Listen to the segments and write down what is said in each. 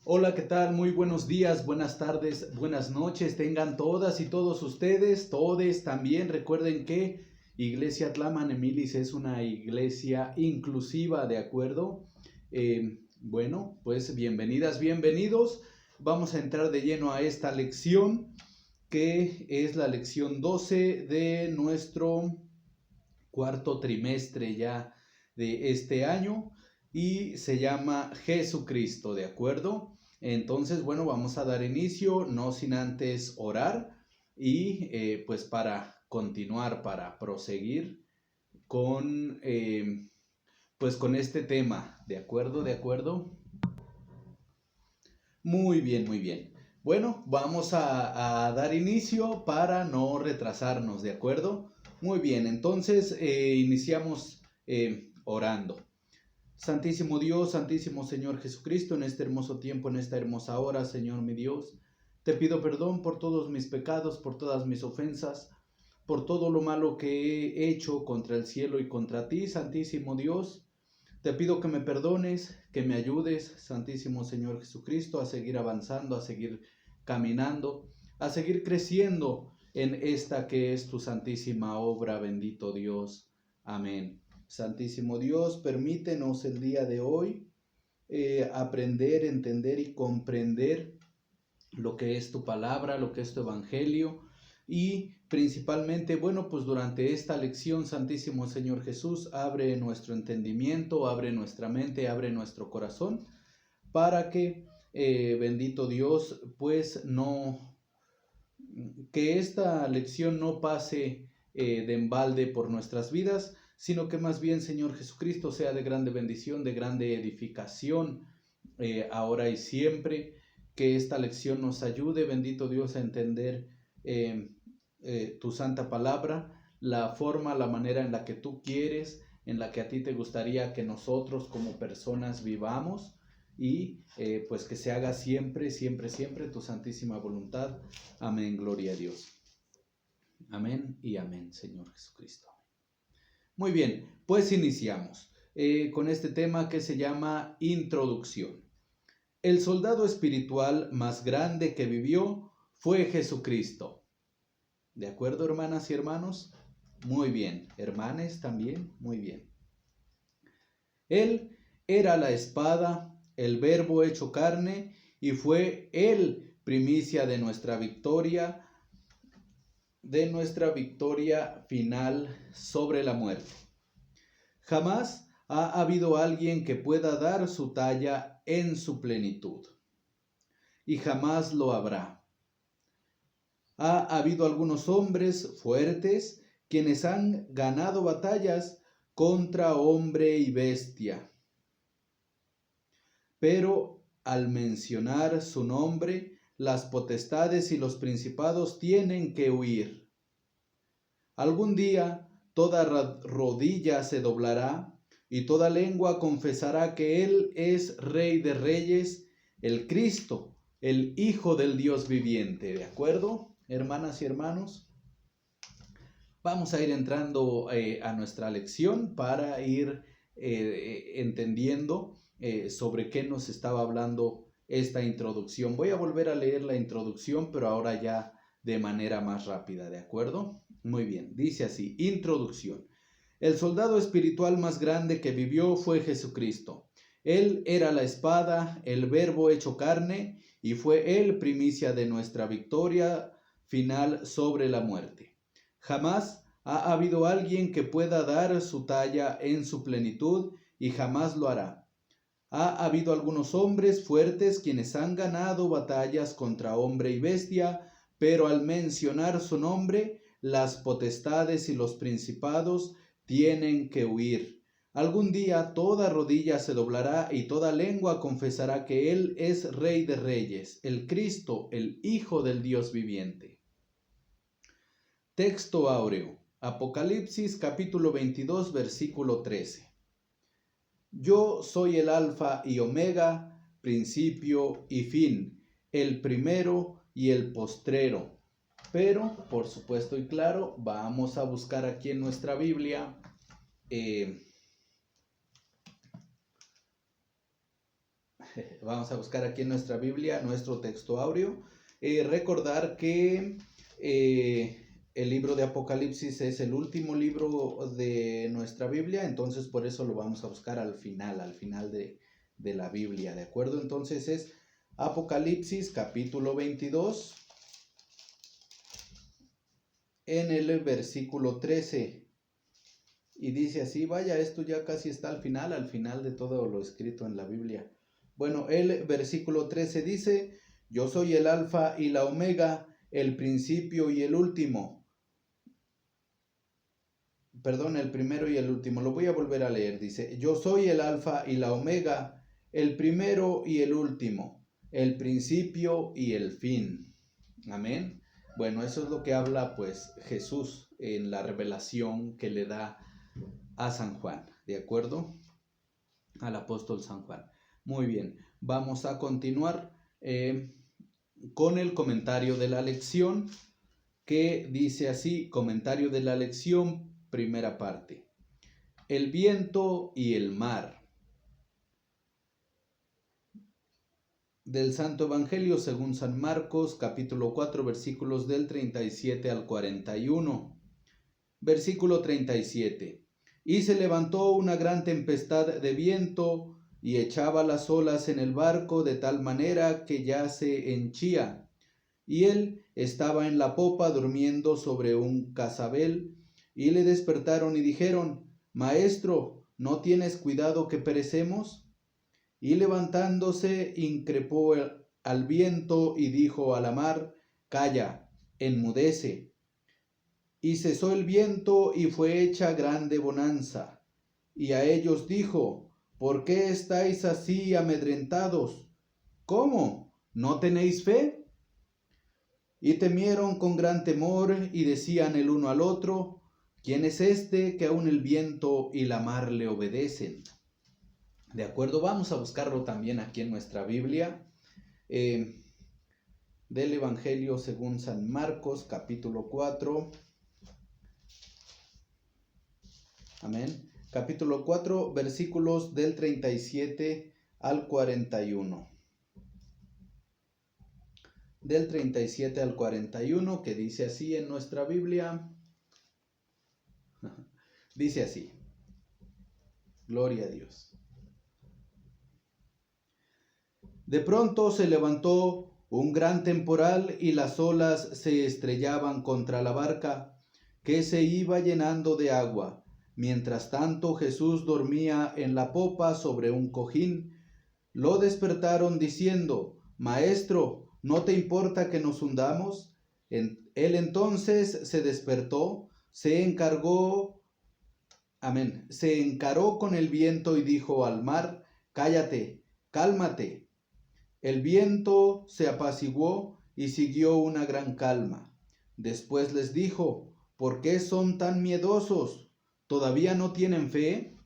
Hola, ¿qué tal? Muy buenos días, buenas tardes, buenas noches. Tengan todas y todos ustedes, todes también. Recuerden que Iglesia Tlaman Emilis es una iglesia inclusiva, ¿de acuerdo? Bueno, pues bienvenidas, bienvenidos. Vamos a entrar de lleno a esta lección, que es la lección 12 de nuestro cuarto trimestre ya de este año y se llama Jesucristo, ¿de acuerdo? Entonces, bueno, vamos a dar inicio, no sin antes orar y pues para continuar, para proseguir con, pues con este tema, ¿de acuerdo? ¿De acuerdo? Muy bien, muy bien. Bueno, vamos a dar inicio para no retrasarnos, ¿de acuerdo? Muy bien, entonces iniciamos orando. Santísimo Dios, Santísimo Señor Jesucristo, en este hermoso tiempo, en esta hermosa hora, Señor mi Dios, te pido perdón por todos mis pecados, por todas mis ofensas, por todo lo malo que he hecho contra el cielo y contra ti, Santísimo Dios. Te pido que me perdones, que me ayudes, Santísimo Señor Jesucristo, a seguir avanzando, a seguir caminando, a seguir creciendo en esta que es tu santísima obra, bendito Dios. Amén. Santísimo Dios, permítenos el día de hoy aprender, entender y comprender lo que es tu palabra, lo que es tu evangelio y principalmente, bueno, pues durante esta lección, Santísimo Señor Jesús, abre nuestro entendimiento, abre nuestra mente, abre nuestro corazón para que, bendito Dios, pues que esta lección no pase de embalde por nuestras vidas, sino que más bien, Señor Jesucristo, sea de grande bendición, de grande edificación, ahora y siempre. Que esta lección nos ayude, bendito Dios, a entender tu santa palabra, la forma, la manera en la que tú quieres, en la que a ti te gustaría que nosotros como personas vivamos y pues que se haga siempre, siempre, siempre tu santísima voluntad. Amén, gloria a Dios. Amén y amén, Señor Jesucristo. Muy bien, pues iniciamos con este tema que se llama Introducción. El soldado espiritual más grande que vivió fue Jesucristo. ¿De acuerdo, hermanas y hermanos? Muy bien. Hermanes también, muy bien. Él era la espada, el verbo hecho carne, y fue Él primicia de nuestra victoria final sobre la muerte. Jamás ha habido alguien que pueda dar su talla en su plenitud, y jamás lo habrá. Ha habido algunos hombres fuertes quienes han ganado batallas contra hombre y bestia, pero al mencionar su nombre, las potestades y los principados tienen que huir. Algún día toda rodilla se doblará y toda lengua confesará que Él es Rey de Reyes, el Cristo, el Hijo del Dios viviente. ¿De acuerdo, hermanas y hermanos? Vamos a ir entrando a nuestra lección para ir entendiendo sobre qué nos estaba hablando esta introducción. Voy a volver a leer la introducción, pero ahora ya de manera más rápida, ¿de acuerdo? Muy bien, dice así, introducción. El soldado espiritual más grande que vivió fue Jesucristo. Él era la espada, el verbo hecho carne, y fue Él primicia de nuestra victoria final sobre la muerte. Jamás ha habido alguien que pueda dar su talla en su plenitud y jamás lo hará. Ha habido algunos hombres fuertes quienes han ganado batallas contra hombre y bestia, pero al mencionar su nombre, las potestades y los principados tienen que huir. Algún día toda rodilla se doblará y toda lengua confesará que Él es Rey de Reyes, el Cristo, el Hijo del Dios viviente. Texto áureo. Apocalipsis capítulo 22, versículo 13. Yo soy el Alfa y Omega, principio y fin, el primero y el postrero. Pero, por supuesto y claro, vamos a buscar aquí en nuestra Biblia Vamos a buscar aquí en nuestra Biblia nuestro texto áureo. Recordar que el libro de Apocalipsis es el último libro de nuestra Biblia, entonces por eso lo vamos a buscar al final de la Biblia, ¿de acuerdo? Entonces es Apocalipsis capítulo 22, en el versículo 13. Y dice así, vaya, esto ya casi está al final de todo lo escrito en la Biblia. Bueno, el versículo 13 dice, yo soy el alfa y la omega, el principio y el último. Perdón, el primero y el último. Lo voy a volver a leer. Dice, yo soy el alfa y la omega, el primero y el último, el principio y el fin. Amén. Bueno, eso es lo que habla pues Jesús en la revelación que le da a San Juan, ¿de acuerdo? Al apóstol San Juan. Muy bien, vamos a continuar con el comentario de la lección, que dice así, comentario de la lección, primera parte. El viento y el mar. Del Santo Evangelio según San Marcos, capítulo 4, versículos del 37 al 41. Versículo 37. Y se levantó una gran tempestad de viento y echaba las olas en el barco de tal manera que ya se henchía. Y él estaba en la popa durmiendo sobre un casabel, y le despertaron y dijeron, Maestro, ¿no tienes cuidado que perecemos? Y levantándose increpó al viento y dijo a la mar, Calla, enmudece. Y cesó el viento y fue hecha grande bonanza. Y a ellos dijo, ¿por qué estáis así amedrentados? ¿Cómo? ¿No tenéis fe? Y temieron con gran temor y decían el uno al otro, ¿quién es este que aun el viento y la mar le obedecen? De acuerdo, vamos a buscarlo también aquí en nuestra Biblia, del Evangelio según San Marcos, capítulo 4. Amén. Capítulo 4, versículos del 37 al 41. Del 37 al 41, que dice así en nuestra Biblia. Dice así. Gloria a Dios. De pronto se levantó un gran temporal y las olas se estrellaban contra la barca, que se iba llenando de agua. Mientras tanto Jesús dormía en la popa sobre un cojín. Lo despertaron diciendo, Maestro, ¿no te importa que nos hundamos? Él entonces se despertó, se encaró con el viento y dijo al mar, Cállate, cálmate. El viento se apaciguó y siguió una gran calma. Después les dijo, ¿por qué son tan miedosos? ¿Todavía no tienen fe?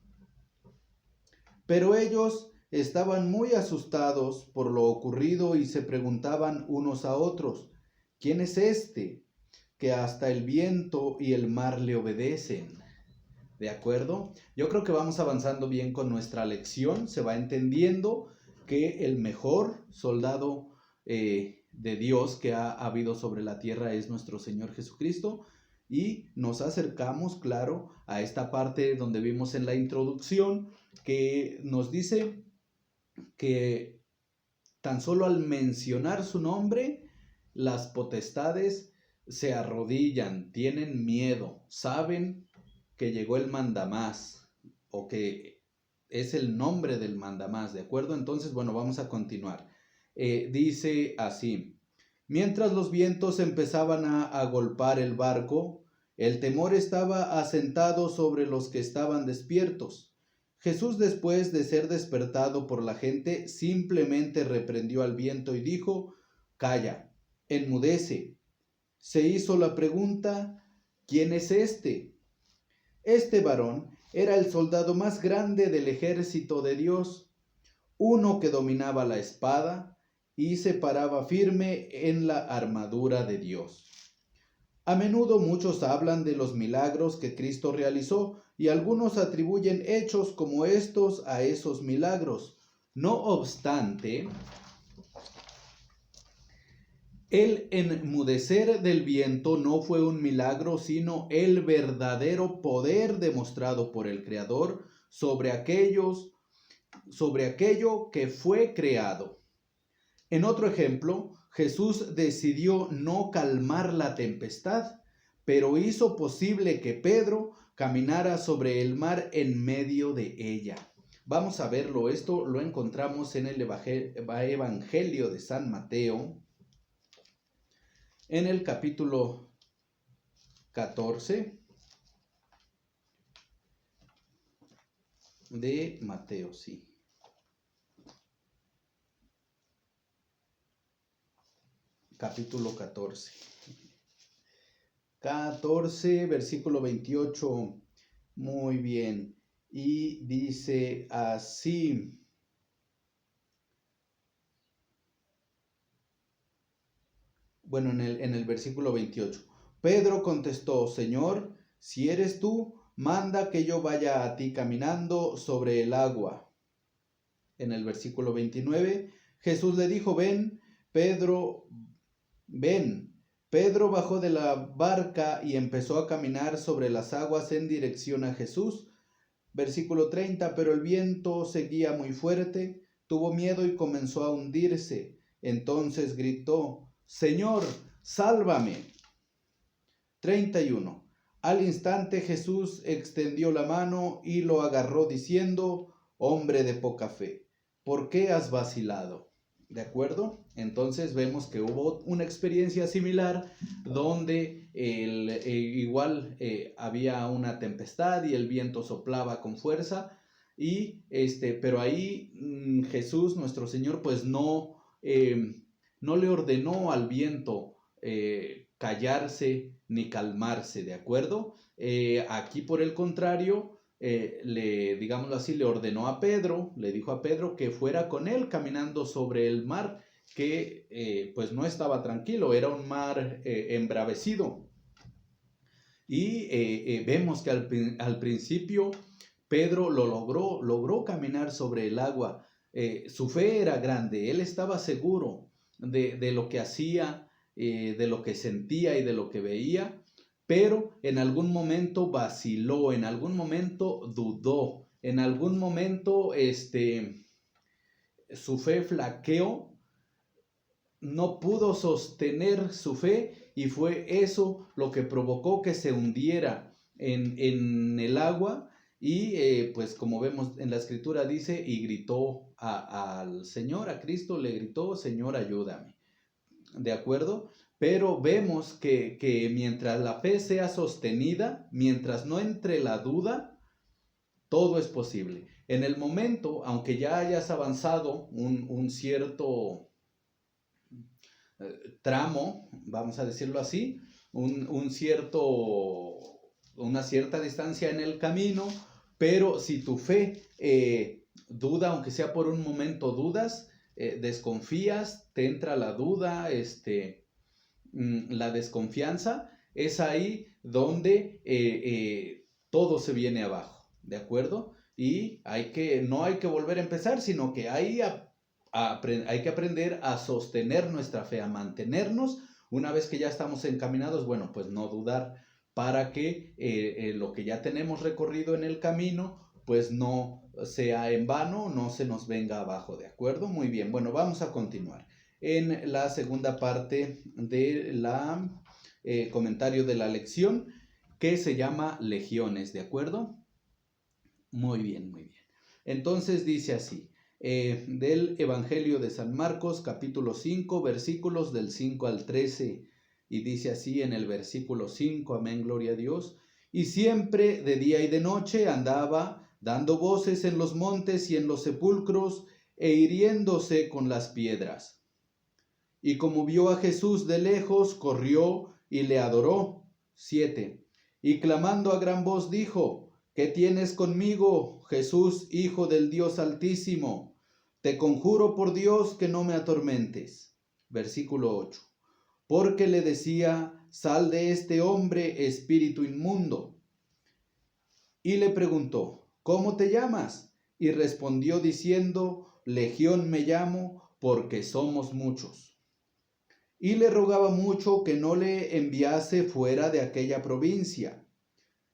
Pero ellos estaban muy asustados por lo ocurrido y se preguntaban unos a otros, ¿quién es este que hasta el viento y el mar le obedecen? ¿De acuerdo? Yo creo que vamos avanzando bien con nuestra lección. Se va entendiendo que el mejor soldado de Dios que ha habido sobre la tierra es nuestro Señor Jesucristo. Y nos acercamos, claro, a esta parte donde vimos en la introducción que nos dice que tan solo al mencionar su nombre, las potestades se arrodillan, tienen miedo, saben que llegó el mandamás o que es el nombre del mandamás, ¿de acuerdo? Entonces, bueno, vamos a continuar. Dice así. Mientras los vientos empezaban a agolpar el barco, el temor estaba asentado sobre los que estaban despiertos. Jesús, después de ser despertado por la gente, simplemente reprendió al viento y dijo, Calla, enmudece. Se hizo la pregunta, ¿quién es este? Este varón era el soldado más grande del ejército de Dios, uno que dominaba la espada y se paraba firme en la armadura de Dios. A menudo muchos hablan de los milagros que Cristo realizó y algunos atribuyen hechos como estos a esos milagros. No obstante, el enmudecer del viento no fue un milagro, sino el verdadero poder demostrado por el Creador sobre aquello que fue creado. En otro ejemplo, Jesús decidió no calmar la tempestad, pero hizo posible que Pedro caminara sobre el mar en medio de ella. Vamos a verlo, esto lo encontramos en el Evangelio de San Mateo, en el capítulo 14 de Mateo, sí. Capítulo 14. 14, versículo 28. Muy bien. Y dice así. Bueno, en el versículo 28. Pedro contestó: Señor, si eres tú, manda que yo vaya a ti caminando sobre el agua. En el versículo 29, Jesús le dijo: ven. Pedro bajó de la barca y empezó a caminar sobre las aguas en dirección a Jesús. Versículo 30, pero el viento seguía muy fuerte, tuvo miedo y comenzó a hundirse. Entonces gritó: Señor, sálvame. 31. Al instante Jesús extendió la mano y lo agarró diciendo: hombre de poca fe, ¿por qué has vacilado? ¿De acuerdo? Entonces vemos que hubo una experiencia similar donde igual había una tempestad y el viento soplaba con fuerza, pero ahí Jesús, nuestro Señor, pues no le ordenó al viento callarse ni calmarse, ¿de acuerdo? Aquí por el contrario, digámoslo así, le ordenó a Pedro, le dijo a Pedro que fuera con él caminando sobre el mar, que pues no estaba tranquilo, era un mar embravecido. Y vemos que al principio Pedro lo logró caminar sobre el agua. Su fe era grande, él estaba seguro de lo que hacía, de lo que sentía y de lo que veía. Pero en algún momento vaciló, en algún momento dudó, en algún momento su fe flaqueó, no pudo sostener su fe y fue eso lo que provocó que se hundiera en el agua. Y pues como vemos en la escritura dice, y gritó al Señor, a Cristo le gritó: Señor, ayúdame. ¿De acuerdo? Pero vemos que mientras la fe sea sostenida, mientras no entre la duda, todo es posible. En el momento, aunque ya hayas avanzado un cierto tramo, vamos a decirlo así, una cierta distancia en el camino, pero si tu fe duda, aunque sea por un momento dudas, desconfías, te entra la duda, la desconfianza, es ahí donde todo se viene abajo, ¿de acuerdo? Y no hay que volver a empezar, sino que hay que aprender a sostener nuestra fe, a mantenernos. Una vez que ya estamos encaminados, bueno, pues no dudar para que lo que ya tenemos recorrido en el camino, pues no sea en vano, no se nos venga abajo, ¿de acuerdo? Muy bien, bueno, vamos a continuar. En la segunda parte de la comentario de la lección, que se llama Legiones, ¿de acuerdo? Muy bien, muy bien. Entonces dice así, del Evangelio de San Marcos, capítulo 5, versículos del 5 al 13, y dice así en el versículo 5, amén, gloria a Dios: y siempre de día y de noche andaba dando voces en los montes y en los sepulcros, e hiriéndose con las piedras. Y como vio a Jesús de lejos, corrió y le adoró. 7. Y clamando a gran voz dijo: ¿qué tienes conmigo, Jesús, Hijo del Dios Altísimo? Te conjuro por Dios que no me atormentes. Versículo 8. Porque le decía: sal de este hombre, espíritu inmundo. Y le preguntó: ¿cómo te llamas? Y respondió diciendo: Legión me llamo, porque somos muchos. Y le rogaba mucho que no le enviase fuera de aquella provincia.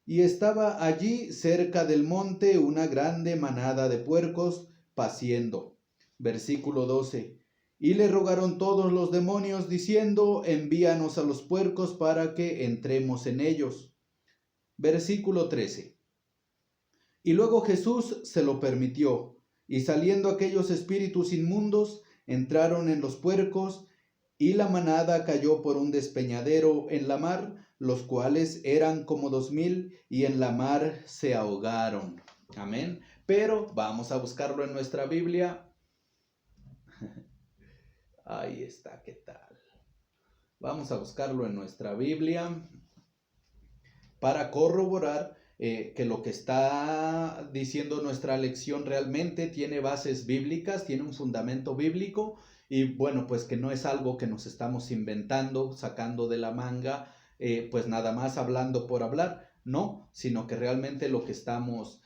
Y estaba allí cerca del monte una grande manada de puercos paciendo. Versículo 12. Y le rogaron todos los demonios diciendo, envíanos a los puercos para que entremos en ellos. Versículo 13. Y luego Jesús se lo permitió, y saliendo aquellos espíritus inmundos, entraron en los puercos, y la manada cayó por un despeñadero en la mar, los cuales eran como 2000, y en la mar se ahogaron. Amén. Pero vamos a buscarlo en nuestra Biblia. Ahí está, ¿qué tal? Vamos a buscarlo en nuestra Biblia para corroborar que lo que está diciendo nuestra lección realmente tiene bases bíblicas, tiene un fundamento bíblico. Y bueno, pues que no es algo que nos estamos inventando, sacando de la manga, pues nada más hablando por hablar, no, sino que realmente lo que estamos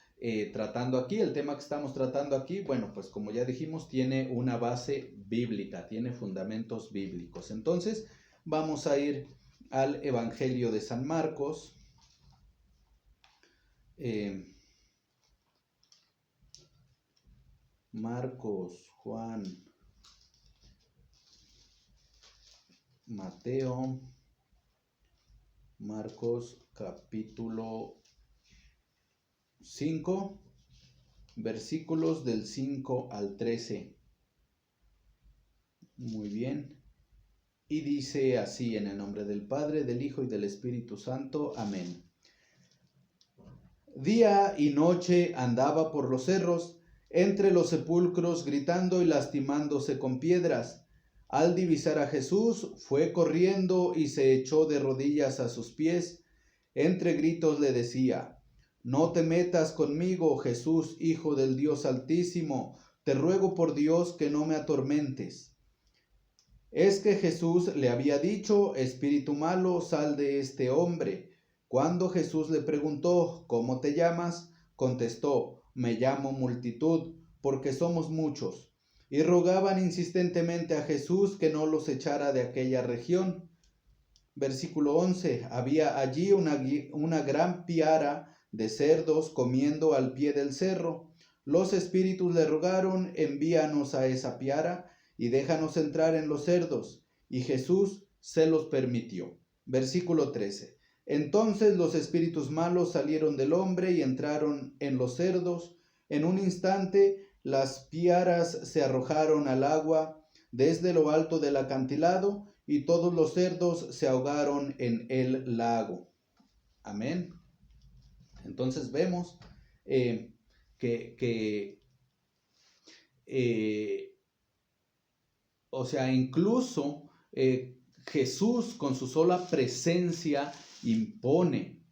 tratando aquí, el tema que estamos tratando aquí, bueno, pues como ya dijimos, tiene una base bíblica, tiene fundamentos bíblicos. Entonces, vamos a ir al Evangelio de San Marcos. Marcos, Juan, Mateo, Marcos capítulo 5, versículos del 5 al 13. Muy bien. Y dice así, en el nombre del Padre, del Hijo y del Espíritu Santo. Amén. Día y noche andaba por los cerros, entre los sepulcros, gritando y lastimándose con piedras. Al divisar a Jesús, fue corriendo y se echó de rodillas a sus pies. Entre gritos le decía, no te metas conmigo, Jesús, Hijo del Dios Altísimo, te ruego por Dios que no me atormentes. Es que Jesús le había dicho, espíritu malo, sal de este hombre. Cuando Jesús le preguntó, ¿cómo te llamas?, contestó, me llamo Multitud, porque somos muchos. Y rogaban insistentemente a Jesús que no los echara de aquella región. Versículo 11. Había allí una gran piara de cerdos comiendo al pie del cerro. Los espíritus le rogaron, envíanos a esa piara y déjanos entrar en los cerdos. Y Jesús se los permitió. Versículo 13. Entonces los espíritus malos salieron del hombre y entraron en los cerdos. En un instante las piaras se arrojaron al agua desde lo alto del acantilado y todos los cerdos se ahogaron en el lago. Amén. Entonces vemos incluso Jesús con su sola presencia impone.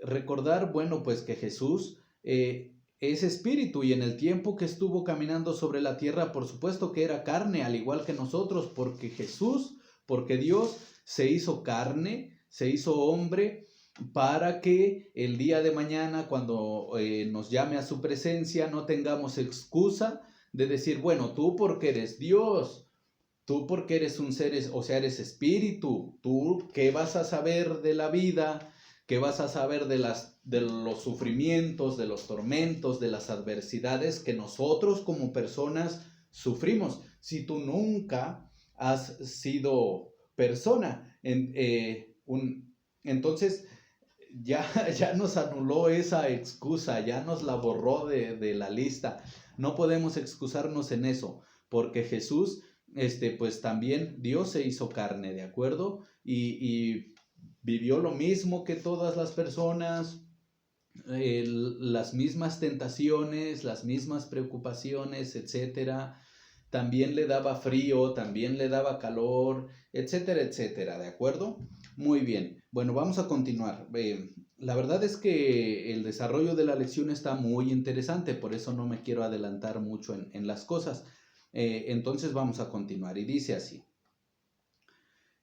Recordar, bueno, pues que Jesús es espíritu y en el tiempo que estuvo caminando sobre la tierra, por supuesto que era carne, al igual que nosotros, porque Dios se hizo carne, se hizo hombre, para que el día de mañana, cuando nos llame a su presencia, no tengamos excusa de decir, bueno, tú porque eres Dios, tú porque eres un ser, eres espíritu, tú qué vas a saber de la vida, qué vas a saber de los sufrimientos, de los tormentos, de las adversidades que nosotros como personas sufrimos, si tú nunca has sido persona. Entonces ya nos anuló esa excusa, ya nos la borró de la lista. No podemos excusarnos en eso, porque Jesús, pues también Dios se hizo carne, ¿de acuerdo? Y vivió lo mismo que todas las personas, las mismas tentaciones, las mismas preocupaciones, etcétera. También le daba frío, también le daba calor, etcétera, etcétera, ¿de acuerdo? Muy bien, bueno, vamos a continuar. La verdad es que el desarrollo de la lección está muy interesante, por eso no me quiero adelantar mucho en las cosas. Entonces vamos a continuar y dice así.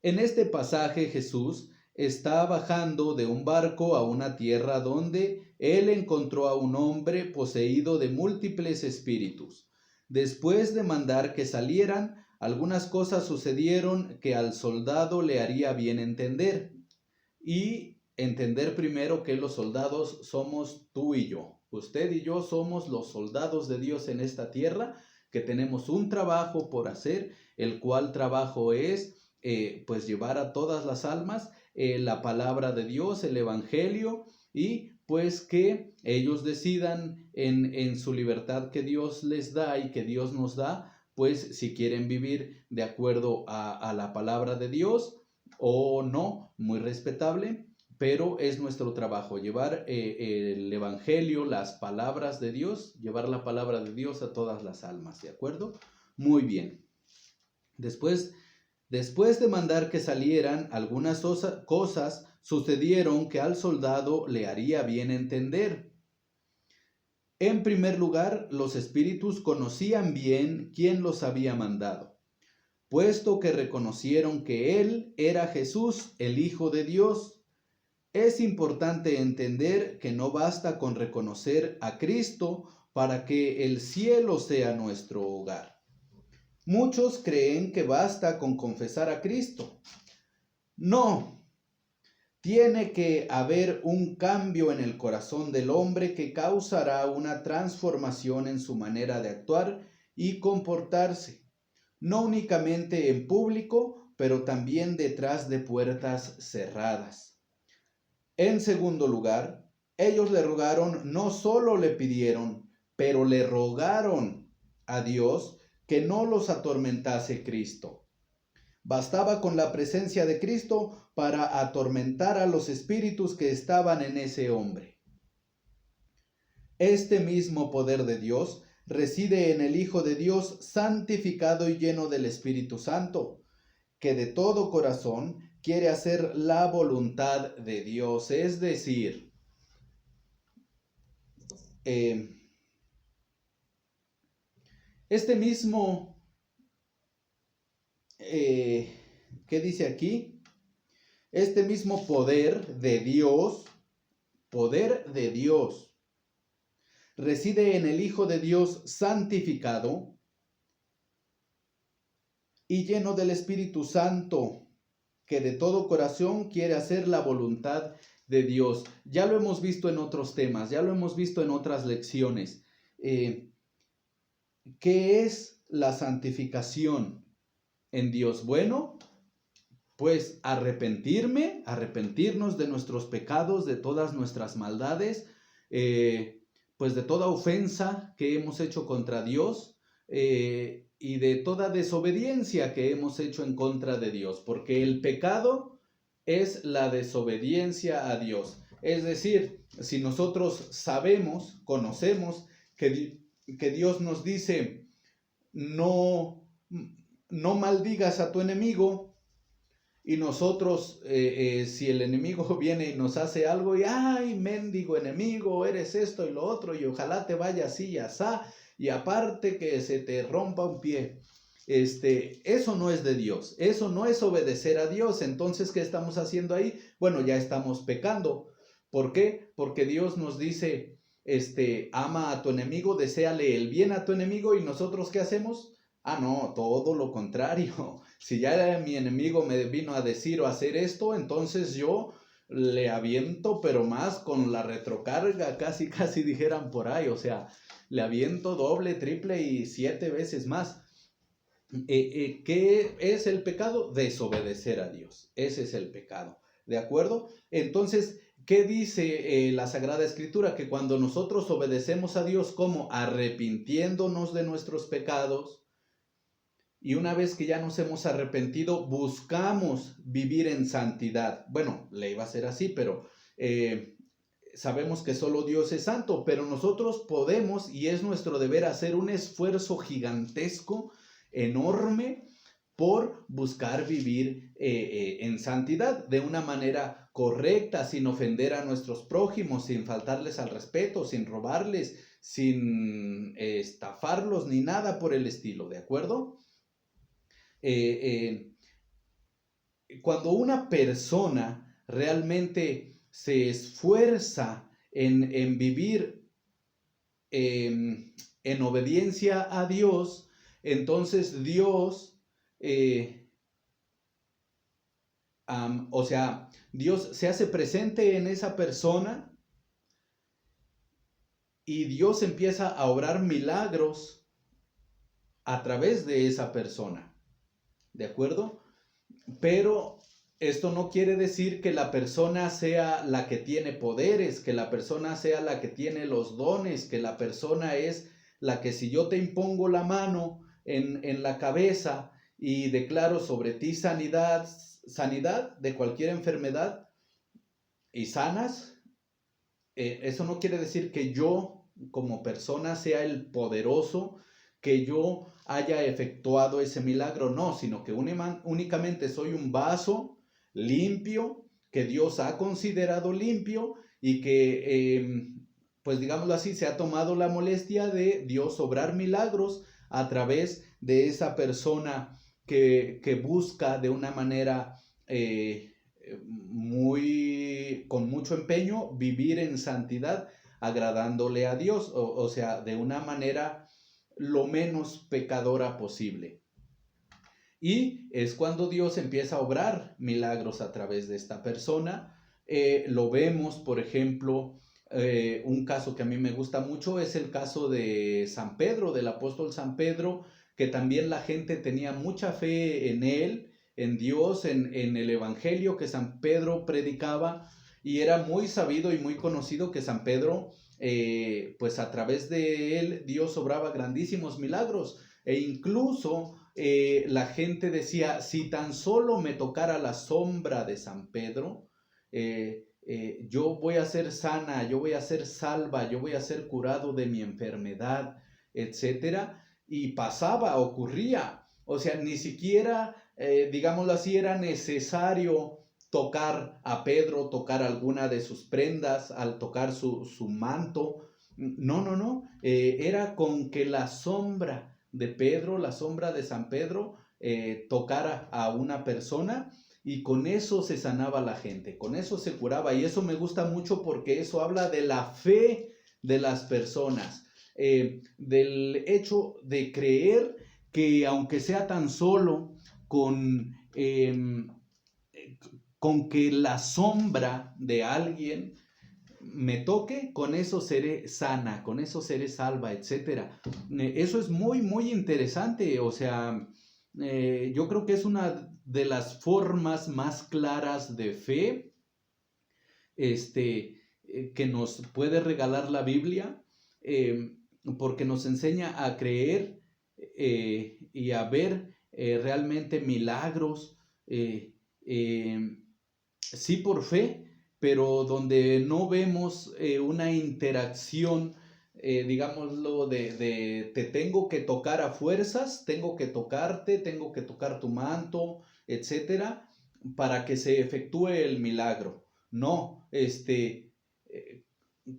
En este pasaje Jesús está bajando de un barco a una tierra donde él encontró a un hombre poseído de múltiples espíritus. Después de mandar que salieran, algunas cosas sucedieron que al soldado le haría bien entender. Y entender primero que los soldados somos tú y yo. Usted y yo somos los soldados de Dios en esta tierra, que tenemos un trabajo por hacer, el cual trabajo es pues llevar a todas las almas la palabra de Dios, el evangelio, y pues que ellos decidan en su libertad que Dios les da y que Dios nos da, pues si quieren vivir de acuerdo a la palabra de Dios o no, muy respetable, pero es nuestro trabajo llevar el evangelio, las palabras de Dios, llevar la palabra de Dios a todas las almas, ¿de acuerdo? Muy bien. Después de mandar que salieran, algunas cosas sucedieron que al soldado le haría bien entender. En primer lugar, los espíritus conocían bien quién los había mandado, puesto que reconocieron que Él era Jesús, el Hijo de Dios. Es importante entender que no basta con reconocer a Cristo para que el cielo sea nuestro hogar. Muchos creen que basta con confesar a Cristo. No, tiene que haber un cambio en el corazón del hombre que causará una transformación en su manera de actuar y comportarse, no únicamente en público, pero también detrás de puertas cerradas. En segundo lugar, ellos le rogaron, no solo le pidieron, pero le rogaron a Dios que no los atormentase Cristo. Bastaba con la presencia de Cristo para atormentar a los espíritus que estaban en ese hombre. Este mismo poder de Dios reside en el Hijo de Dios santificado y lleno del Espíritu Santo, que de todo corazón quiere hacer la voluntad de Dios. Es decir, este mismo, ¿qué dice aquí? Este mismo poder de Dios, reside en el Hijo de Dios santificado y lleno del Espíritu Santo, que de todo corazón quiere hacer la voluntad de Dios. Ya lo hemos visto en otros temas, ya lo hemos visto en otras lecciones. ¿Qué es la santificación en Dios? Bueno, pues arrepentirnos de nuestros pecados, de todas nuestras maldades, pues de toda ofensa que hemos hecho contra Dios, y de toda desobediencia que hemos hecho en contra de Dios, porque el pecado es la desobediencia a Dios. Es decir, si nosotros sabemos, conocemos que Dios nos dice, no maldigas a tu enemigo, y nosotros, si el enemigo viene y nos hace algo, y ay, mendigo enemigo, eres esto y lo otro, y ojalá te vaya así y asá, y aparte que se te rompa un pie, eso no es de Dios, eso no es obedecer a Dios. Entonces, ¿qué estamos haciendo ahí? Bueno, ya estamos pecando. ¿Por qué? Porque Dios nos dice, ama a tu enemigo, deséale el bien a tu enemigo, y nosotros, ¿qué hacemos? Ah, no, todo lo contrario. Si ya mi enemigo me vino a decir o hacer esto, entonces yo le aviento, pero más con la retrocarga, casi dijeran por ahí, o sea, le aviento doble, triple y 7 veces más. ¿Qué es el pecado? Desobedecer a Dios. Ese es el pecado, ¿de acuerdo? Entonces, ¿qué dice la Sagrada Escritura? Que cuando nosotros obedecemos a Dios, ¿cómo? Arrepintiéndonos de nuestros pecados, y una vez que ya nos hemos arrepentido, buscamos vivir en santidad. Bueno, le iba a ser así, pero sabemos que solo Dios es santo, pero nosotros podemos, y es nuestro deber, hacer un esfuerzo gigantesco, enorme, por buscar vivir en santidad, de una manera correcta, sin ofender a nuestros prójimos, sin faltarles al respeto, sin robarles, sin estafarlos, ni nada por el estilo, ¿de acuerdo? Cuando una persona realmente se esfuerza en vivir en obediencia a Dios, entonces Dios, o sea, Dios se hace presente en esa persona y Dios empieza a obrar milagros a través de esa persona, ¿de acuerdo? Pero esto no quiere decir que la persona sea la que tiene poderes, que la persona sea la que tiene los dones, que la persona es la que si yo te impongo la mano en la cabeza y declaro sobre ti sanidad de cualquier enfermedad y sanas, eso no quiere decir que yo como persona sea el poderoso, que yo haya efectuado ese milagro, no, sino que únicamente soy un vaso limpio, que Dios ha considerado limpio y que, pues digámoslo así, se ha tomado la molestia de Dios obrar milagros a través de esa persona que busca de una manera con mucho empeño vivir en santidad, agradándole a Dios, o sea, de una manera lo menos pecadora posible. Y es cuando Dios empieza a obrar milagros a través de esta persona. Lo vemos, por ejemplo, un caso que a mí me gusta mucho es el caso de San Pedro, del apóstol San Pedro, que también la gente tenía mucha fe en él, en Dios, en el evangelio que San Pedro predicaba, y era muy sabido y muy conocido que San Pedro, pues a través de él Dios obraba grandísimos milagros, e incluso la gente decía, si tan solo me tocara la sombra de San Pedro, yo voy a ser sana, yo voy a ser salva, yo voy a ser curado de mi enfermedad, etcétera. Y pasaba, ocurría. O sea, ni siquiera, digámoslo así, era necesario tocar a Pedro, tocar alguna de sus prendas, al tocar su manto. No. Era con que la sombra de Pedro, la sombra de San Pedro, tocara a una persona, y con eso se sanaba la gente, con eso se curaba. Y eso me gusta mucho porque eso habla de la fe de las personas, del hecho de creer que aunque sea tan solo con que la sombra de alguien me toque, con eso seré sana, con eso seré salva, etcétera. Eso es muy, muy interesante. O sea, yo creo que es una de las formas más claras de fe que nos puede regalar la Biblia, porque nos enseña a creer y a ver realmente milagros, sí por fe, pero donde no vemos una interacción, digámoslo, de te tengo que tocar a fuerzas, tengo que tocarte, tengo que tocar tu manto, etcétera, para que se efectúe el milagro. No,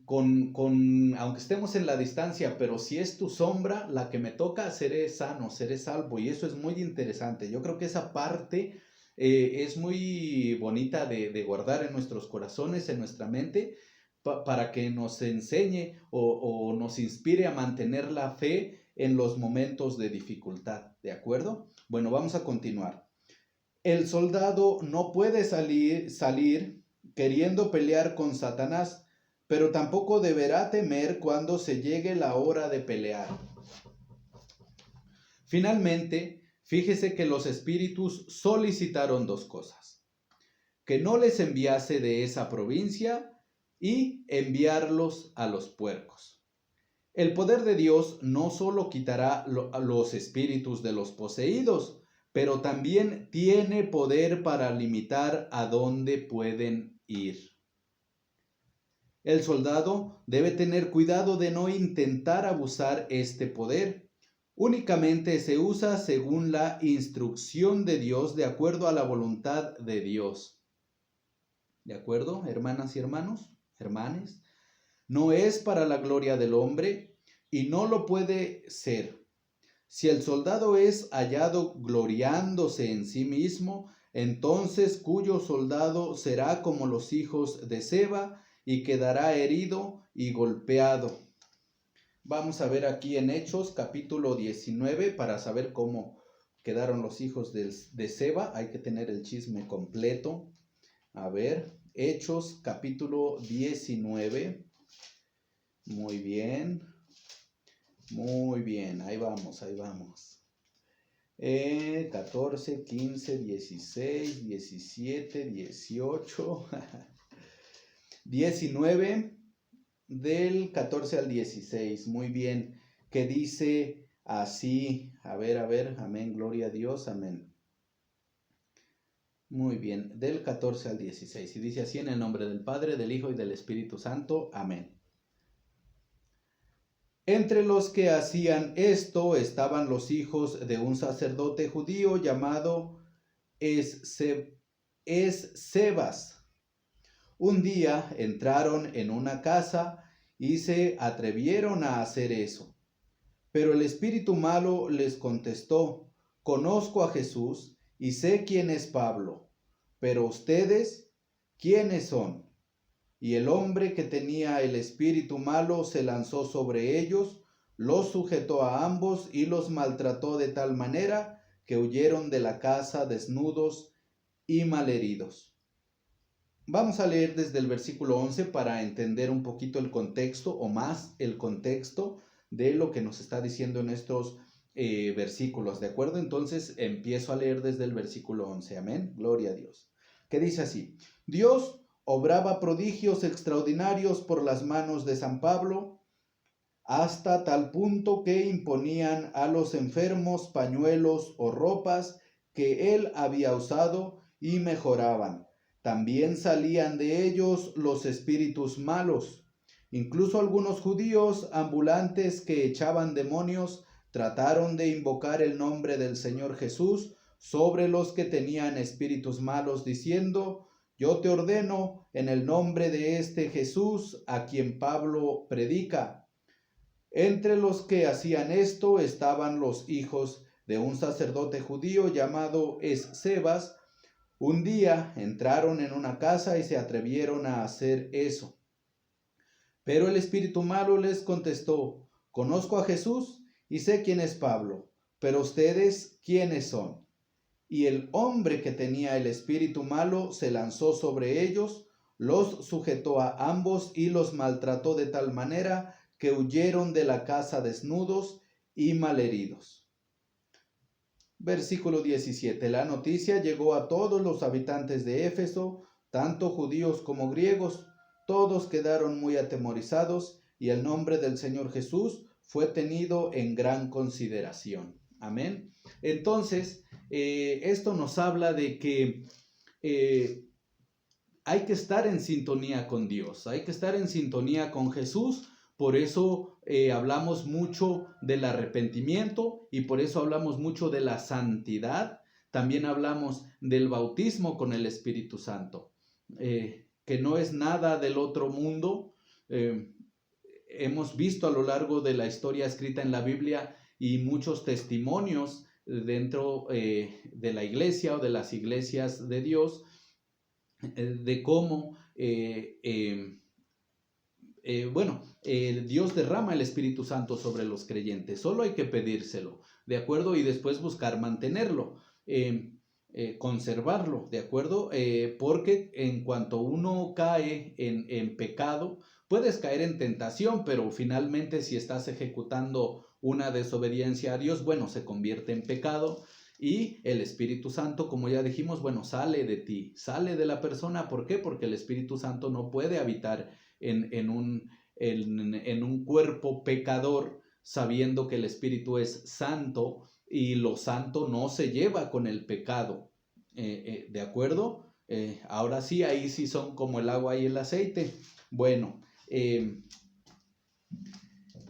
aunque estemos en la distancia, pero si es tu sombra la que me toca, seré sano, seré salvo, y eso es muy interesante. Yo creo que esa parte es muy bonita de guardar en nuestros corazones, en nuestra mente, para que nos enseñe o nos inspire a mantener la fe en los momentos de dificultad, ¿de acuerdo? Bueno, vamos a continuar. El soldado no puede salir queriendo pelear con Satanás, pero tampoco deberá temer cuando se llegue la hora de pelear. Finalmente, fíjese que los espíritus solicitaron dos cosas: que no les enviase de esa provincia y enviarlos a los puercos. El poder de Dios no solo quitará a los espíritus de los poseídos, pero también tiene poder para limitar a dónde pueden ir. El soldado debe tener cuidado de no intentar abusar este poder. Únicamente se usa según la instrucción de Dios, de acuerdo a la voluntad de Dios. ¿De acuerdo, hermanas y hermanos? Hermanes. No es para la gloria del hombre y no lo puede ser. Si el soldado es hallado gloriándose en sí mismo, entonces cuyo soldado será como los hijos de Seba y quedará herido y golpeado. Vamos a ver aquí en Hechos capítulo 19 para saber cómo quedaron los hijos de Seba. Hay que tener el chisme completo. A ver, Hechos capítulo 19. Muy bien. Muy bien, ahí vamos, ahí vamos. 14, 15, 16, 17, 18, 19, del 14 al 16. Muy bien, que dice así, a ver, amén, gloria a Dios, amén. Muy bien, del 14 al 16. Y dice así: en el nombre del Padre, del Hijo y del Espíritu Santo, amén. Entre los que hacían esto estaban los hijos de un sacerdote judío llamado Escevas. Un día entraron en una casa y se atrevieron a hacer eso. Pero el espíritu malo les contestó: conozco a Jesús y sé quién es Pablo, pero ustedes, ¿quiénes son? Y el hombre que tenía el espíritu malo se lanzó sobre ellos, los sujetó a ambos y los maltrató de tal manera que huyeron de la casa desnudos y malheridos. Vamos a leer desde el versículo 11 para entender un poquito el contexto, o más el contexto de lo que nos está diciendo en estos versículos, ¿de acuerdo? Entonces empiezo a leer desde el versículo 11, amén, gloria a Dios. Que dice así: Dios obraba prodigios extraordinarios por las manos de San Pablo, hasta tal punto que imponían a los enfermos pañuelos o ropas que él había usado y mejoraban. También salían de ellos los espíritus malos. Incluso algunos judíos ambulantes que echaban demonios trataron de invocar el nombre del Señor Jesús sobre los que tenían espíritus malos, diciendo: yo te ordeno en el nombre de este Jesús a quien Pablo predica. Entre los que hacían esto estaban los hijos de un sacerdote judío llamado Escevas. Un día entraron en una casa y se atrevieron a hacer eso. Pero el espíritu malo les contestó: conozco a Jesús y sé quién es Pablo, pero ustedes, ¿quiénes son? Y el hombre que tenía el espíritu malo se lanzó sobre ellos, los sujetó a ambos y los maltrató de tal manera que huyeron de la casa desnudos y malheridos. Versículo 17. La noticia llegó a todos los habitantes de Éfeso, tanto judíos como griegos. Todos quedaron muy atemorizados y el nombre del Señor Jesús fue tenido en gran consideración. Amén. Entonces, esto nos habla de que hay que estar en sintonía con Dios, hay que estar en sintonía con Jesús. Por eso hablamos mucho del arrepentimiento y por eso hablamos mucho de la santidad. También hablamos del bautismo con el Espíritu Santo, que no es nada del otro mundo. Hemos visto a lo largo de la historia escrita en la Biblia y muchos testimonios dentro de la iglesia o de las iglesias de Dios, de cómo Dios derrama el Espíritu Santo sobre los creyentes. Solo hay que pedírselo, ¿de acuerdo? Y después buscar mantenerlo, conservarlo, ¿de acuerdo? Porque en cuanto uno cae en pecado, puedes caer en tentación, pero finalmente si estás ejecutando una desobediencia a Dios, bueno, se convierte en pecado. Y el Espíritu Santo, como ya dijimos, bueno, sale de ti, sale de la persona. ¿Por qué? Porque el Espíritu Santo no puede habitar en un cuerpo pecador, sabiendo que el Espíritu es santo y lo santo no se lleva con el pecado. ¿De acuerdo? Ahora sí, ahí sí son como el agua y el aceite. Bueno,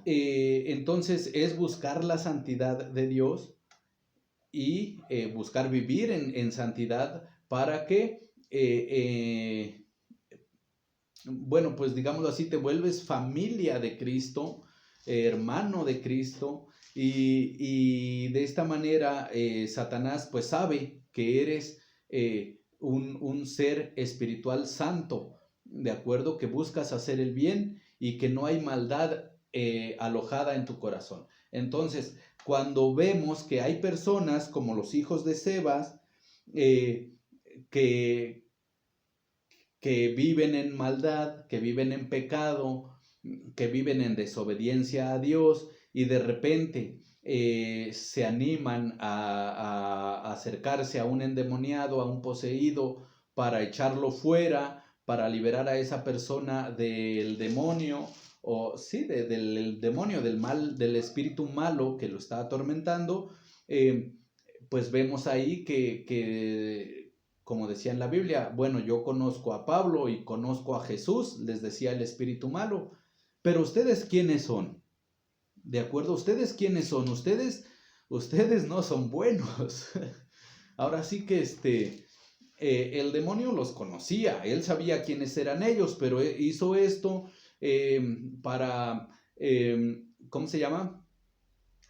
entonces es buscar la santidad de Dios y buscar vivir en santidad para que, bueno, pues digámoslo así, te vuelves familia de Cristo, hermano de Cristo, y de esta manera Satanás pues sabe que eres un ser espiritual santo, ¿de acuerdo? Que buscas hacer el bien y que no hay maldad alojada en tu corazón. Entonces, cuando vemos que hay personas como los hijos de Sebas, que, que viven en maldad, que viven en pecado, que viven en desobediencia a Dios y de repente se animan a acercarse a un endemoniado, a un poseído, para echarlo fuera, para liberar a esa persona del demonio, o sí, del demonio, del mal, del espíritu malo que lo está atormentando. Pues vemos ahí que, como decía en la Biblia, bueno, yo conozco a Pablo y conozco a Jesús, les decía el espíritu malo, pero ustedes quiénes son, ¿de acuerdo? ¿Ustedes quiénes son? Ustedes no son buenos. Ahora sí que el demonio los conocía, él sabía quiénes eran ellos, pero hizo esto para, ¿cómo se llama?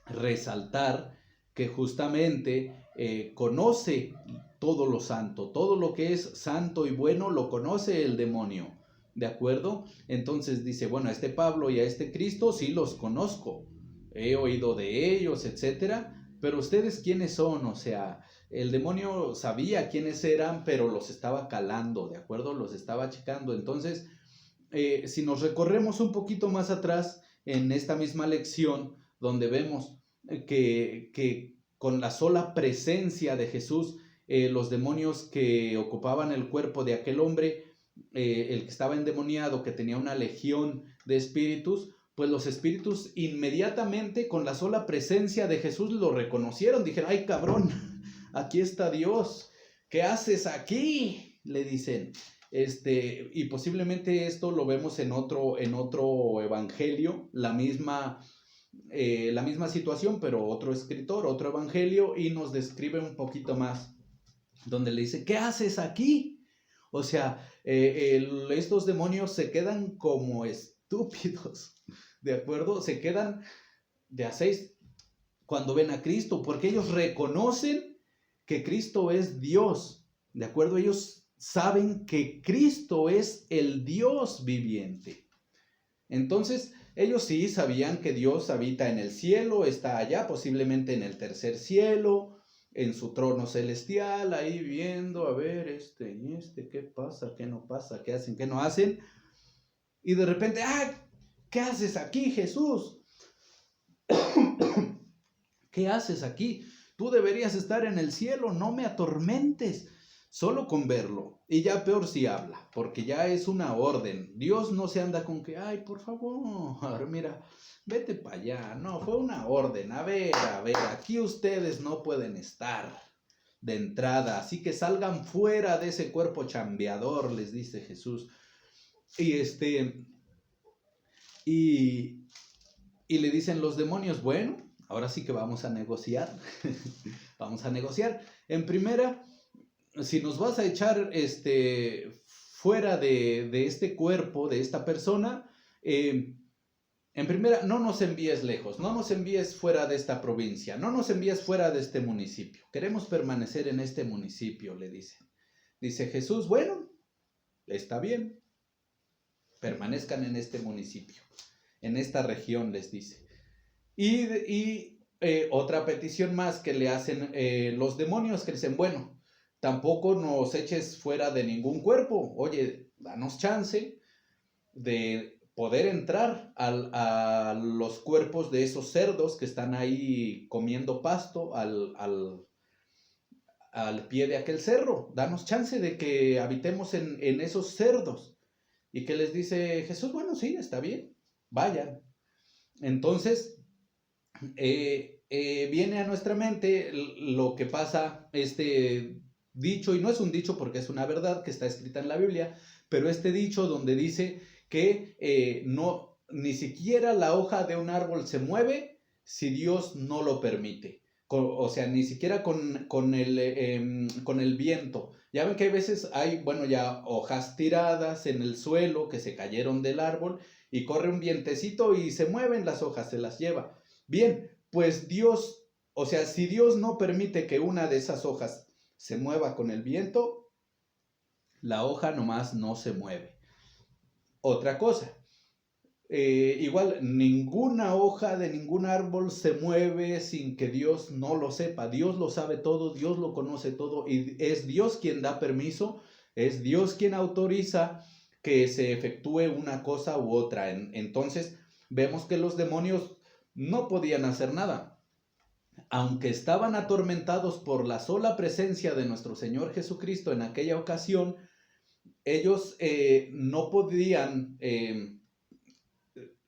Resaltar que justamente conoce todo lo santo, todo lo que es santo y bueno lo conoce el demonio, ¿de acuerdo? Entonces dice, bueno, a este Pablo y a este Cristo sí los conozco, he oído de ellos, etcétera, pero ustedes quiénes son, o sea, el demonio sabía quiénes eran, pero los estaba calando, ¿de acuerdo? Los estaba checando. Entonces, si nos recorremos un poquito más atrás en esta misma lección, donde vemos que con la sola presencia de Jesús, los demonios que ocupaban el cuerpo de aquel hombre, el que estaba endemoniado, que tenía una legión de espíritus, pues los espíritus inmediatamente con la sola presencia de Jesús lo reconocieron, dijeron, ay cabrón, aquí está Dios, ¿qué haces aquí? Le dicen. Y posiblemente esto lo vemos en otro evangelio, la misma situación, pero otro escritor, otro evangelio, y nos describe un poquito más, donde le dice, ¿qué haces aquí? O sea, estos demonios se quedan como estúpidos, ¿de acuerdo? Se quedan de a seis cuando ven a Cristo, porque ellos reconocen que Cristo es Dios, ¿de acuerdo? Ellos saben que Cristo es el Dios viviente. Entonces, ellos sí sabían que Dios habita en el cielo, está allá, posiblemente en el tercer cielo, en su trono celestial, ahí viendo, a ver, ¿qué pasa? ¿Qué no pasa? ¿Qué hacen? ¿Qué no hacen? Y de repente, ¿qué haces aquí, Jesús? ¿Qué haces aquí? Tú deberías estar en el cielo, no me atormentes. Solo con verlo. Y ya peor si habla, porque ya es una orden. Dios no se anda con que, ay, por favor, mira, vete para allá. No, fue una orden. A ver, aquí ustedes no pueden estar de entrada, así que salgan fuera de ese cuerpo chambeador, les dice Jesús. Y le dicen los demonios, bueno, ahora sí que vamos a negociar. Vamos a negociar. En primera, si nos vas a echar fuera de este cuerpo, de esta persona, en primera, no nos envíes lejos, no nos envíes fuera de esta provincia, no nos envíes fuera de este municipio. Queremos permanecer en este municipio, le dicen. Dice Jesús, bueno, está bien, permanezcan en este municipio, en esta región, les dice. Y otra petición más que le hacen los demonios, que dicen, bueno, tampoco nos eches fuera de ningún cuerpo. Oye, danos chance de poder entrar a los cuerpos de esos cerdos que están ahí comiendo pasto al pie de aquel cerro. Danos chance de que habitemos en esos cerdos. Y que les dice Jesús, bueno, sí, está bien, vayan. Entonces, viene a nuestra mente lo que pasa, dicho, y no es un dicho porque es una verdad que está escrita en la Biblia, pero este dicho donde dice que no, ni siquiera la hoja de un árbol se mueve si Dios no lo permite. O sea, ni siquiera con el viento. Ya ven que a veces hay, bueno, ya hojas tiradas en el suelo que se cayeron del árbol y corre un vientecito y se mueven las hojas, se las lleva. Bien, pues Dios, o sea, si Dios no permite que una de esas hojas se mueva con el viento, la hoja nomás no se mueve. Otra cosa, igual, ninguna hoja de ningún árbol se mueve sin que Dios no lo sepa. Dios lo sabe todo, Dios lo conoce todo y es Dios quien da permiso, es Dios quien autoriza que se efectúe una cosa u otra. Entonces, vemos que los demonios no podían hacer nada. Aunque estaban atormentados por la sola presencia de nuestro Señor Jesucristo en aquella ocasión, ellos no podían,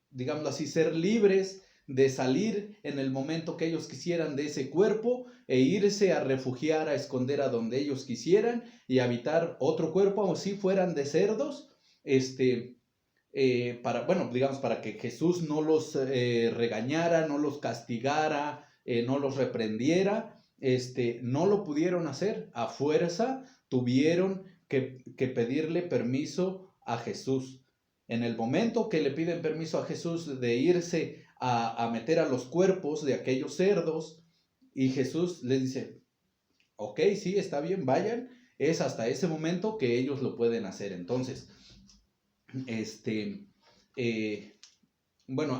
digámoslo así, ser libres de salir en el momento que ellos quisieran de ese cuerpo e irse a refugiar, a esconder a donde ellos quisieran y habitar otro cuerpo, o si fueran de cerdos, para que Jesús no los regañara, no los castigara, no los reprendiera, no lo pudieron hacer. A fuerza tuvieron que pedirle permiso a Jesús. En el momento que le piden permiso a Jesús de irse a meter a los cuerpos de aquellos cerdos, y Jesús les dice, ok, sí, está bien, vayan, es hasta ese momento que ellos lo pueden hacer. Entonces,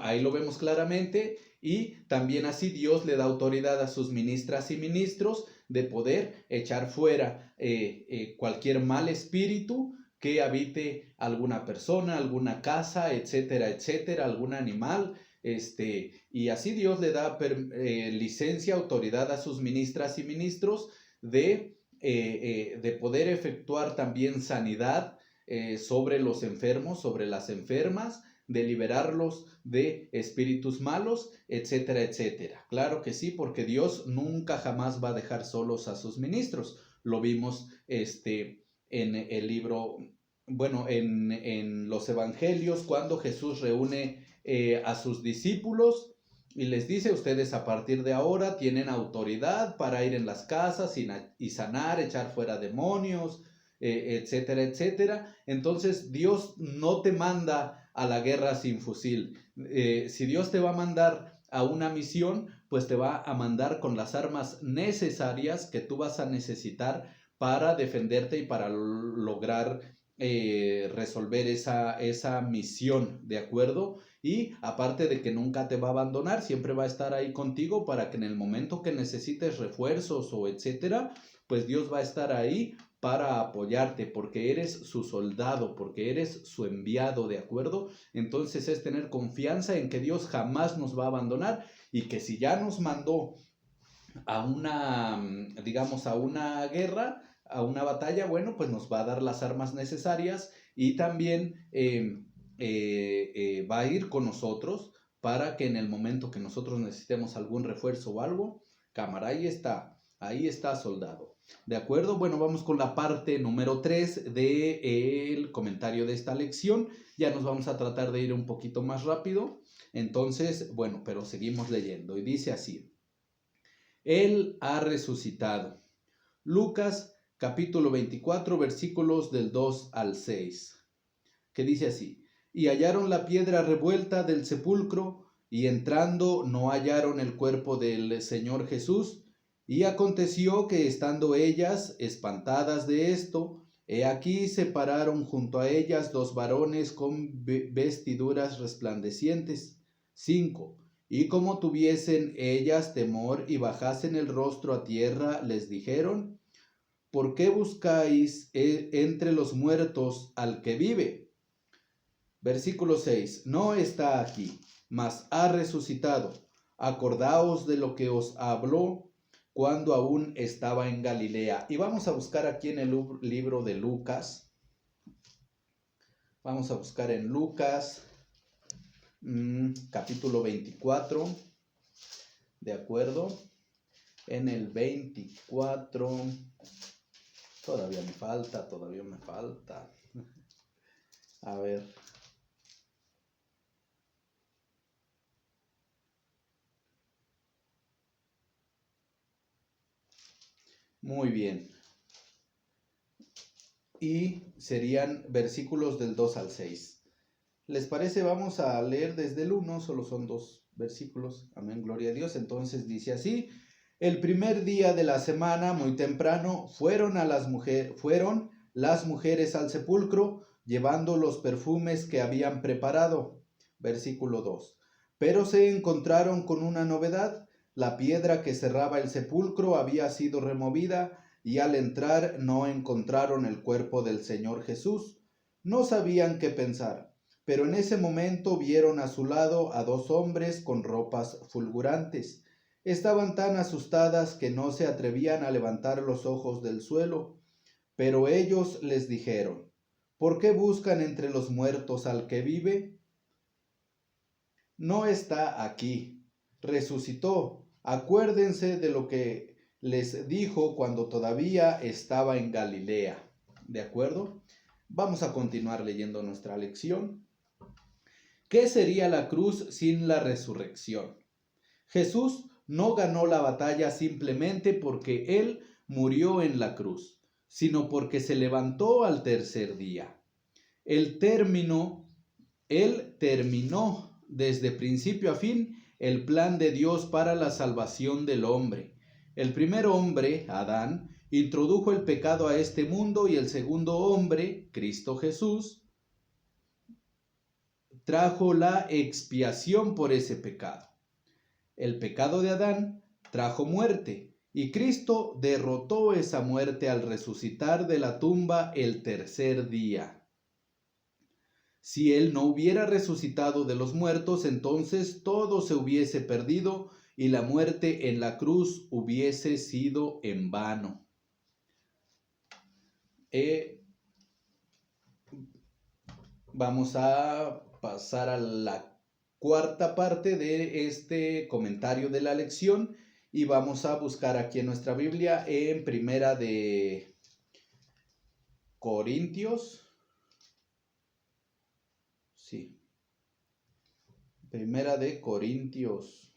ahí lo vemos claramente, y también así Dios le da autoridad a sus ministras y ministros de poder echar fuera cualquier mal espíritu que habite alguna persona, alguna casa, etcétera, etcétera, algún animal, y así Dios le da licencia, autoridad a sus ministras y ministros de poder efectuar también sanidad sobre los enfermos, sobre las enfermas, de liberarlos de espíritus malos, etcétera, etcétera. Claro que sí, porque Dios nunca jamás va a dejar solos a sus ministros. Lo vimos en el libro, en los evangelios, cuando Jesús reúne a sus discípulos y les dice, ustedes a partir de ahora tienen autoridad para ir en las casas y sanar, echar fuera demonios, etcétera, etcétera. Entonces Dios no te manda a la guerra sin fusil. Si Dios te va a mandar a una misión, pues te va a mandar con las armas necesarias que tú vas a necesitar para defenderte y para lograr resolver esa misión, ¿de acuerdo? Y aparte de que nunca te va a abandonar, siempre va a estar ahí contigo para que en el momento que necesites refuerzos o etcétera, pues Dios va a estar ahí para apoyarte, porque eres su soldado, porque eres su enviado, ¿de acuerdo? Entonces es tener confianza en que Dios jamás nos va a abandonar, y que si ya nos mandó a una, digamos, a una guerra, a una batalla, bueno, pues nos va a dar las armas necesarias, y también va a ir con nosotros para que en el momento que nosotros necesitemos algún refuerzo o algo, cámara, ahí está soldado. ¿De acuerdo? Bueno, vamos con la parte número 3 del comentario de esta lección. Ya nos vamos a tratar de ir un poquito más rápido. Entonces, bueno, pero seguimos leyendo. Y dice así: Él ha resucitado. Lucas capítulo 24, versículos del 2 al 6. Que dice así: Y hallaron la piedra revuelta del sepulcro, y entrando no hallaron el cuerpo del Señor Jesús. Y aconteció que estando ellas espantadas de esto, he aquí se pararon junto a ellas dos varones con vestiduras resplandecientes. 5. Y como tuviesen ellas temor y bajasen el rostro a tierra, les dijeron: ¿Por qué buscáis entre los muertos al que vive? Versículo 6. No está aquí, mas ha resucitado. Acordaos de lo que os habló cuando aún estaba en Galilea. Y vamos a buscar aquí en el libro de Lucas. Vamos a buscar en Lucas, capítulo 24. ¿De acuerdo? En el 24. Todavía me falta. A ver. Muy bien. Y serían versículos del 2 al 6. ¿Les parece? Vamos a leer desde el 1, solo son 2 versículos. Amén, gloria a Dios. Entonces dice así: El primer día de la semana, muy temprano, fueron las mujeres al sepulcro, llevando los perfumes que habían preparado. Versículo 2. Pero se encontraron con una novedad. La piedra que cerraba el sepulcro había sido removida y al entrar no encontraron el cuerpo del Señor Jesús. No sabían qué pensar, pero en ese momento vieron a su lado a dos hombres con ropas fulgurantes. Estaban tan asustadas que no se atrevían a levantar los ojos del suelo. Pero ellos les dijeron: ¿por qué buscan entre los muertos al que vive? No está aquí, resucitó. Acuérdense de lo que les dijo cuando todavía estaba en Galilea. ¿De acuerdo? Vamos a continuar leyendo nuestra lección. ¿Qué sería la cruz sin la resurrección? Jesús no ganó la batalla simplemente porque Él murió en la cruz, sino porque se levantó al tercer día. Él terminó desde principio a fin el plan de Dios para la salvación del hombre. El primer hombre, Adán, introdujo el pecado a este mundo y el segundo hombre, Cristo Jesús, trajo la expiación por ese pecado. El pecado de Adán trajo muerte y Cristo derrotó esa muerte al resucitar de la tumba el tercer día. Si Él no hubiera resucitado de los muertos, entonces todo se hubiese perdido y la muerte en la cruz hubiese sido en vano. Vamos a pasar a la cuarta parte de este comentario de la lección y vamos a buscar aquí en nuestra Biblia en Primera de Corintios. Sí. Primera de Corintios.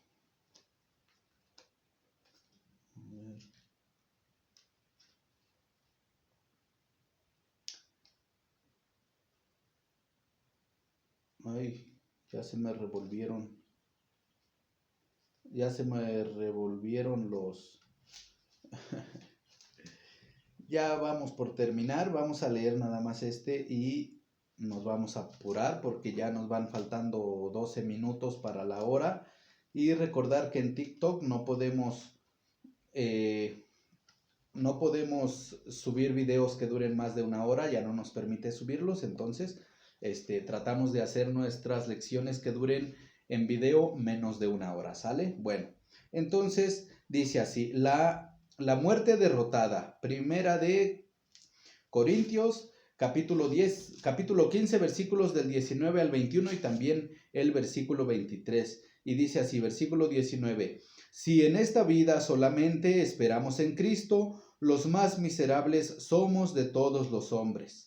Ay, ya se me revolvieron. Ya se me revolvieron los... Ya vamos por terminar. Vamos a leer nada más este y nos vamos a apurar porque ya nos van faltando 12 minutos para la hora. Y recordar que en TikTok no podemos subir videos que duren más de una hora, ya no nos permite subirlos, entonces tratamos de hacer nuestras lecciones que duren en video menos de una hora, ¿sale? Bueno, entonces dice así, la muerte derrotada, Primera de Corintios, capítulo 15, versículos del 19 al 21 y también el versículo 23, y dice así, versículo 19, si en esta vida solamente esperamos en Cristo, los más miserables somos de todos los hombres.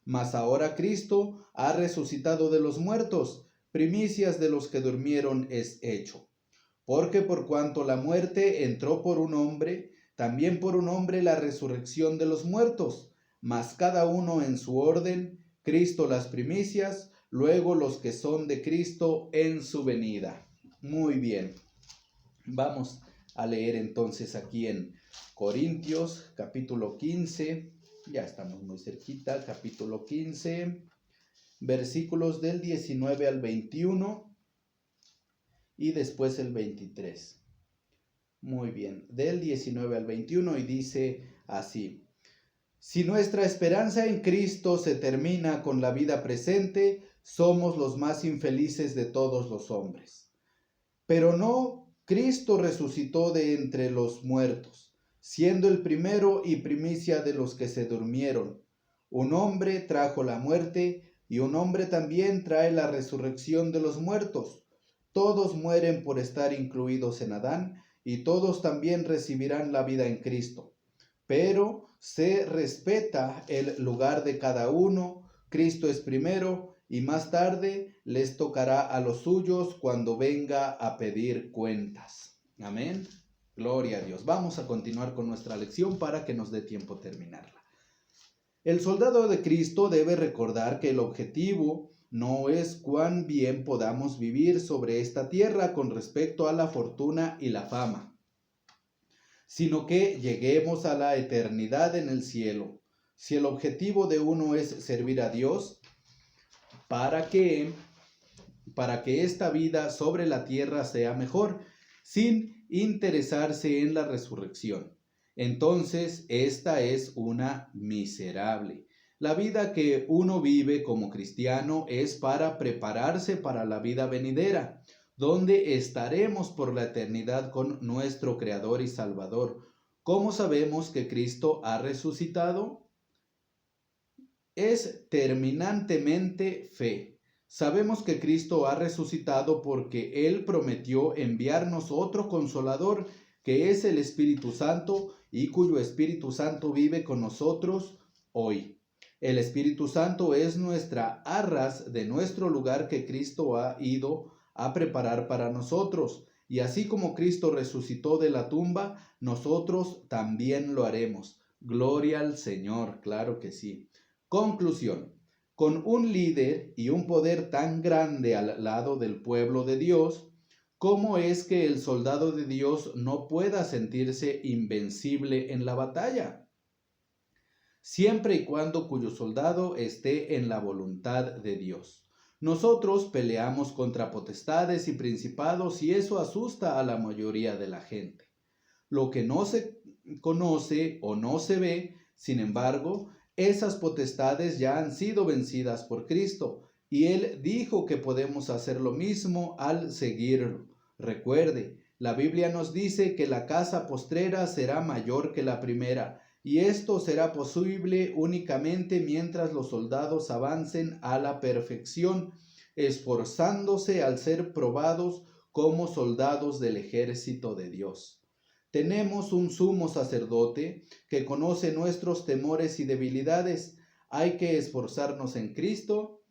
Mas ahora Cristo ha resucitado de los muertos, primicias de los que durmieron es hecho. Porque por cuanto la muerte entró por un hombre, también por un hombre la resurrección de los muertos, mas cada uno en su orden, Cristo las primicias, luego los que son de Cristo en su venida. Muy bien. Vamos a leer entonces aquí en Corintios, capítulo 15, ya estamos muy cerquita, capítulo 15, versículos del 19 al 21 y después el 23. Muy bien, del 19 al 21 y dice así, si nuestra esperanza en Cristo se termina con la vida presente, somos los más infelices de todos los hombres. Pero no, Cristo resucitó de entre los muertos, siendo el primero y primicia de los que se durmieron. Un hombre trajo la muerte y un hombre también trae la resurrección de los muertos. Todos mueren por estar incluidos en Adán y todos también recibirán la vida en Cristo. Pero se respeta el lugar de cada uno. Cristo es primero y más tarde les tocará a los suyos cuando venga a pedir cuentas. Amén. Gloria a Dios. Vamos a continuar con nuestra lección para que nos dé tiempo terminarla. El soldado de Cristo debe recordar que el objetivo no es cuán bien podamos vivir sobre esta tierra con respecto a la fortuna y la fama, sino que lleguemos a la eternidad en el cielo. Si el objetivo de uno es servir a Dios, ¿para qué para que esta vida sobre la tierra sea mejor, sin interesarse en la resurrección. Entonces, esta es una miserable. La vida que uno vive como cristiano es para prepararse para la vida venidera, donde estaremos por la eternidad con nuestro Creador y Salvador. ¿Cómo sabemos que Cristo ha resucitado? Es terminantemente fe. Sabemos que Cristo ha resucitado porque Él prometió enviarnos otro consolador, que es el Espíritu Santo, y cuyo Espíritu Santo vive con nosotros hoy. El Espíritu Santo es nuestra arras de nuestro lugar que Cristo ha ido a preparar para nosotros. Y así como Cristo resucitó de la tumba, nosotros también lo haremos. Gloria al Señor, claro que sí. Conclusión. Con un líder y un poder tan grande al lado del pueblo de Dios, ¿cómo es que el soldado de Dios no pueda sentirse invencible en la batalla? Siempre y cuando cuyo soldado esté en la voluntad de Dios. Nosotros peleamos contra potestades y principados y eso asusta a la mayoría de la gente. Lo que no se conoce o no se ve, sin embargo, esas potestades ya han sido vencidas por Cristo y Él dijo que podemos hacer lo mismo al seguirlo. Recuerde, la Biblia nos dice que la casa postrera será mayor que la primera y esto será posible únicamente mientras los soldados avancen a la perfección, esforzándose al ser probados como soldados del ejército de Dios. Tenemos un sumo sacerdote que conoce nuestros temores y debilidades. Hay que esforzarnos en Cristo.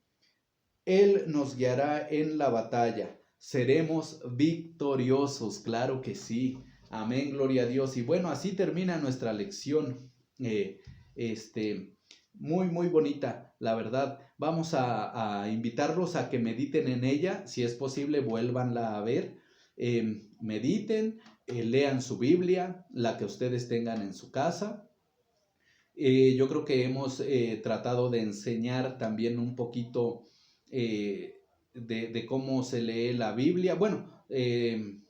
Él nos guiará en la batalla. Seremos victoriosos, claro que sí. Amén, gloria a Dios. Y bueno, así termina nuestra lección. Muy bonita, la verdad. Vamos a invitarlos a que mediten en ella. Si es posible, vuélvanla a ver. Mediten. Lean su Biblia, la que ustedes tengan en su casa. Yo creo que hemos tratado de enseñar también un poquito de cómo se lee la Biblia. Bueno,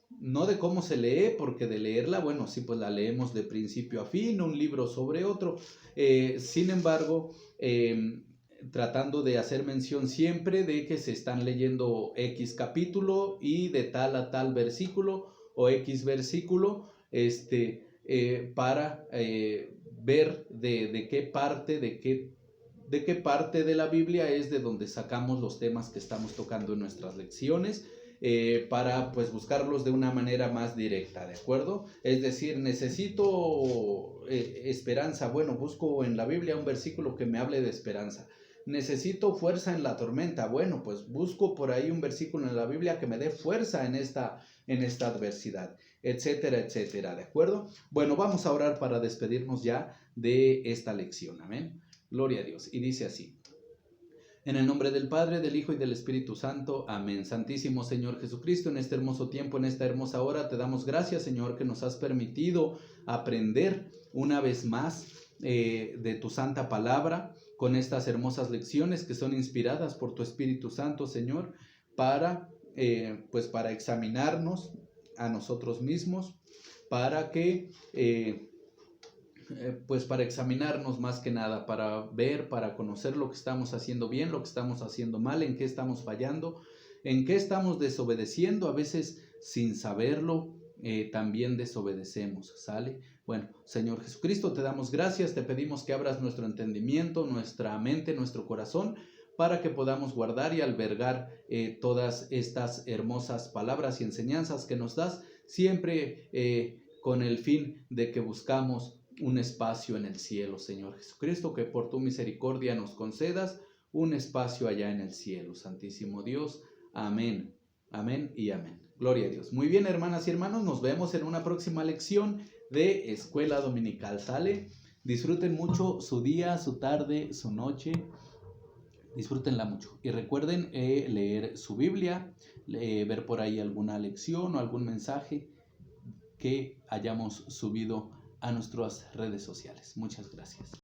no de cómo se lee, porque de leerla, bueno, sí, pues la leemos de principio a fin, un libro sobre otro. Sin embargo, tratando de hacer mención siempre de que se están leyendo X capítulo y de tal a tal versículo o X versículo, para ver de qué parte de la Biblia es de donde sacamos los temas que estamos tocando en nuestras lecciones, para pues buscarlos de una manera más directa, ¿de acuerdo? Es decir, necesito esperanza, bueno, busco en la Biblia un versículo que me hable de esperanza. Necesito fuerza en la tormenta, bueno, pues busco por ahí un versículo en la Biblia que me dé fuerza en esta adversidad, etcétera, etcétera, ¿de acuerdo? Bueno, vamos a orar para despedirnos ya de esta lección, amén. Gloria a Dios. Y dice así: en el nombre del Padre, del Hijo y del Espíritu Santo. Amén. Santísimo Señor Jesucristo, en este hermoso tiempo, en esta hermosa hora, te damos gracias, Señor, que nos has permitido aprender una vez más de tu santa palabra, con estas hermosas lecciones que son inspiradas por tu Espíritu Santo, Señor, para examinarnos a nosotros mismos, para que... para examinarnos más que nada, para ver, para conocer lo que estamos haciendo bien, lo que estamos haciendo mal, en qué estamos fallando, en qué estamos desobedeciendo, a veces sin saberlo, también desobedecemos, ¿sale? Bueno, Señor Jesucristo, te damos gracias, te pedimos que abras nuestro entendimiento, nuestra mente, nuestro corazón, para que podamos guardar y albergar todas estas hermosas palabras y enseñanzas que nos das, siempre con el fin de que buscamos un espacio en el cielo, Señor Jesucristo, que por tu misericordia nos concedas un espacio allá en el cielo, Santísimo Dios. Amén, amén y amén. Gloria a Dios. Muy bien, hermanas y hermanos, nos vemos en una próxima lección de Escuela Dominical, ¿sale? Disfruten mucho su día, su tarde, su noche. Disfrútenla mucho. Y recuerden leer su Biblia, ver por ahí alguna lección o algún mensaje que hayamos subido a nuestras redes sociales. Muchas gracias.